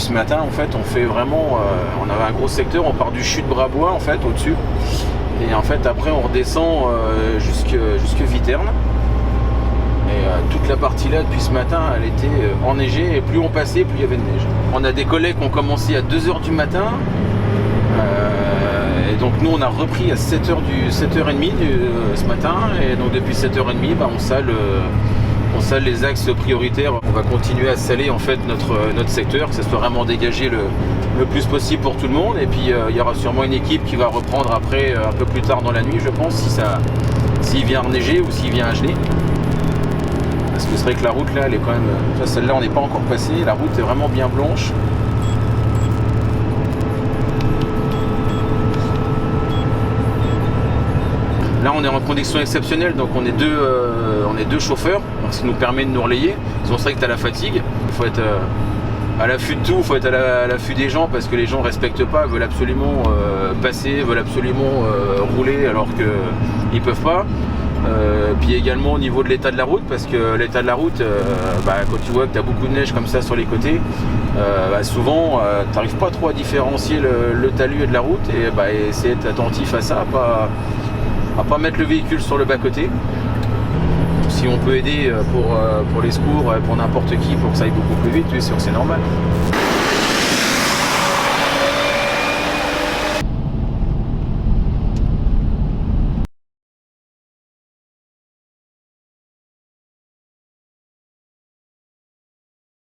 ce matin, en fait, on fait vraiment, on avait un gros secteur, on part du chute Brabois, en fait, au-dessus. Et en fait, après, on redescend jusque Viternes. Et toute la partie là, depuis ce matin, elle était enneigée. Et plus on passait, plus il y avait de neige. On a des collègues qui ont commencé à 2h du matin. Et donc nous, on a repris à 7h30 ce matin. Et donc depuis 7h30, on sale les axes prioritaires. On va continuer à saler en fait notre secteur, que ça soit vraiment dégagé le plus possible pour tout le monde. Et puis il y aura sûrement une équipe qui va reprendre après un peu plus tard dans la nuit, je pense, s'il vient neiger ou s'il vient à geler. Parce que c'est vrai que la route là, elle est quand même. Celle-là, on n'est pas encore passé. La route est vraiment bien blanche. Là, on est en condition exceptionnelle, donc on est deux chauffeurs, donc ça nous permet de nous relayer. C'est vrai que tu as la fatigue, il faut être à l'affût de tout, il faut être à l'affût des gens parce que les gens ne respectent pas, veulent absolument passer, veulent absolument rouler alors qu'ils ne peuvent pas. Puis également au niveau de l'état de la route, parce que l'état de la route, quand tu vois que tu as beaucoup de neige comme ça sur les côtés, souvent tu n'arrives pas trop à différencier le talus et de la route et essayer d'être attentif à ça, à pas mettre le véhicule sur le bas-côté. Si on peut aider pour les secours, pour n'importe qui, pour que ça aille beaucoup plus vite, oui, c'est normal.